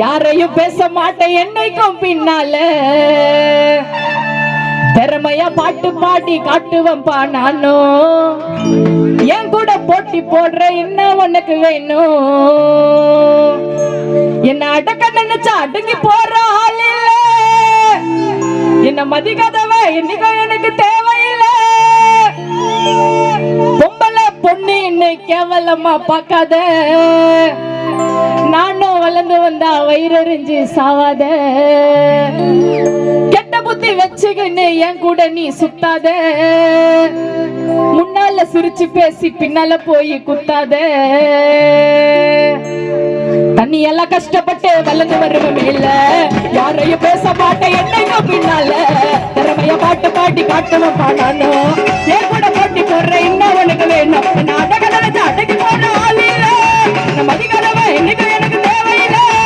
யாரையும் பேச மாட்டேன் என்னைக்கும் பின்னால திறமையா பாட்டு பாடி காட்டுவம்பா நானும் என் கூட போட்டி போடுற என்ன உனக்கு வேணும் என்ன அடக்க நினைச்சா அடங்கி போற ஆள் இல்ல என்ன மதிக்காதவ இன்னைக்கும் எனக்கு தேவையில்லை பொம்பளை பொண்ணு என்னை கேவலமா பார்க்காத நானும் வளர்ந்து வந்தா வயிறறிஞ்சு சாவாத கெட்ட புத்தி வச்சுக்கின்னு என் கூட நீ சுத்தாத முன்னால சிரிச்சு பேசி பின்னால போய் குத்தாத தண்ணி எல்லாம் கஷ்டப்பட்டு வளர்ந்து வருவமே இல்ல யாரையும் பேச மாட்டேன் என்னைக்கும் பின்னால திறமைய பாட்டு பாடி காட்டுவேன் பாடானோ என் கூட